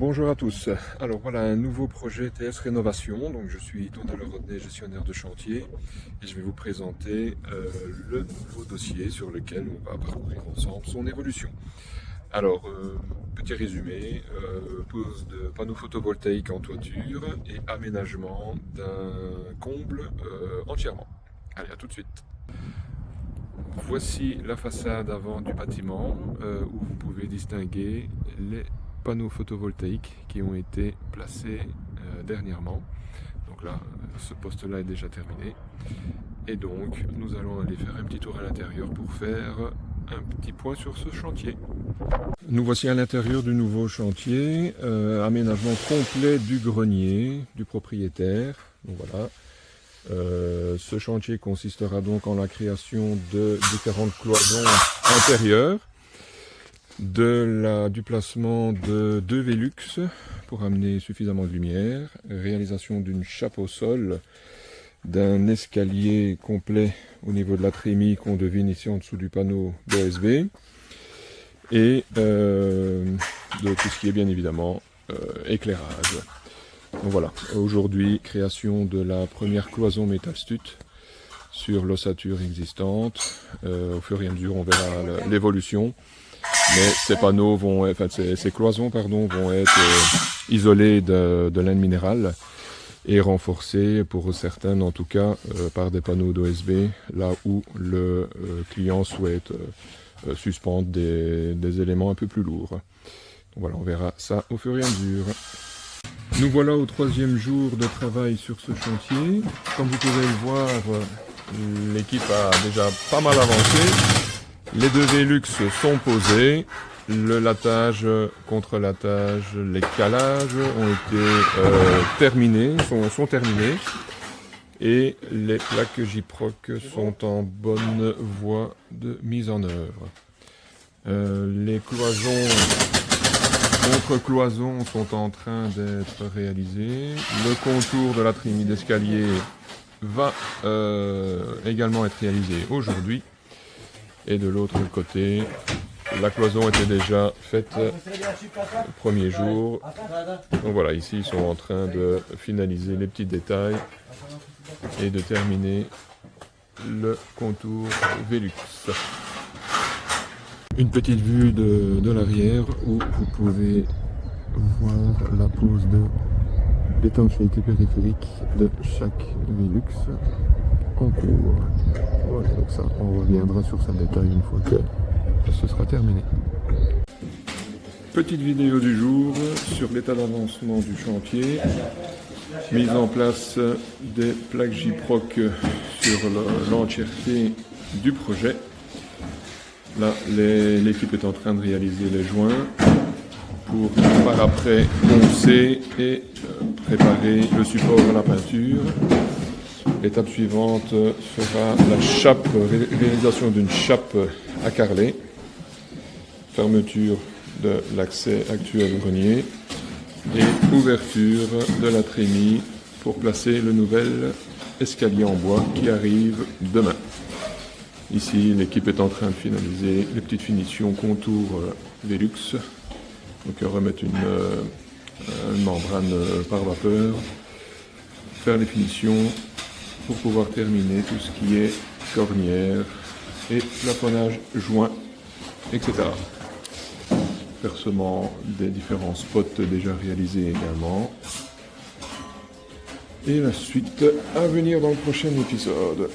Bonjour à tous. Alors voilà un nouveau projet TS Rénovation. Donc je suis Donald Rodney, gestionnaire de chantier, et je vais vous présenter le nouveau dossier sur lequel on va parcourir ensemble son évolution. Alors petit résumé, pose de panneaux photovoltaïques en toiture et aménagement d'un comble entièrement. Allez, à tout de suite. Voici la façade avant du bâtiment où vous pouvez distinguer les panneaux photovoltaïques qui ont été placés dernièrement. Donc là, ce poste-là est déjà terminé. Et donc, nous allons aller faire un petit tour à l'intérieur pour faire un petit point sur ce chantier. Nous voici à l'intérieur du nouveau chantier, aménagement complet du grenier du propriétaire. Donc voilà. Ce chantier consistera donc en la création de différentes cloisons intérieures, du placement de 2 Velux pour amener suffisamment de lumière, réalisation d'une chape au sol, d'un escalier complet au niveau de la trémie qu'on devine ici en dessous du panneau d'OSB, et de tout ce qui est bien évidemment éclairage. Donc voilà, aujourd'hui, création de la première cloison métal stut sur l'ossature existante. Au fur et à mesure, on verra l'évolution. Mais ces panneaux vont, ces cloisons, pardon, vont être isolées de laine minérale et renforcées, pour certaines en tout cas, par des panneaux d'OSB, là où le client souhaite suspendre des éléments un peu plus lourds. Donc voilà, on verra ça au fur et à mesure. Nous voilà au 3e jour de travail sur ce chantier. Comme vous pouvez le voir, l'équipe a déjà pas mal avancé. Les 2 Velux sont posés. Le latage, contre-latage, les calages ont été terminés, sont terminés. Et les plaques Gyproc sont en bonne voie de mise en œuvre. Les cloisons, contre-cloisons sont en train d'être réalisées. Le contour de la trémie d'escalier va également être réalisé aujourd'hui. Et de l'autre côté, la cloison était déjà faite le premier jour. Donc voilà, ici ils sont en train de finaliser les petits détails et de terminer le contour Velux. Une petite vue de l'arrière où vous pouvez voir la pose d'étanchéité périphérique de chaque Velux en cours. Voilà, donc ça, on reviendra sur ce détail une fois que ce sera terminé. Petite vidéo du jour sur l'état d'avancement du chantier. Mise en place des plaques Gyproc sur l'entièreté du projet. Là, l'équipe est en train de réaliser les joints pour par après poncer et préparer le support à la peinture. L'étape suivante sera la chape, réalisation d'une chape à carreler, fermeture de l'accès actuel au grenier et ouverture de la trémie pour placer le nouvel escalier en bois qui arrive demain. Ici, l'équipe est en train de finaliser les petites finitions contour Velux, donc remettre une membrane par vapeur, faire les finitions pour pouvoir terminer tout ce qui est cornière et plafonnage joint, etc. Percement des différents spots déjà réalisés également. Et la suite à venir dans le prochain épisode.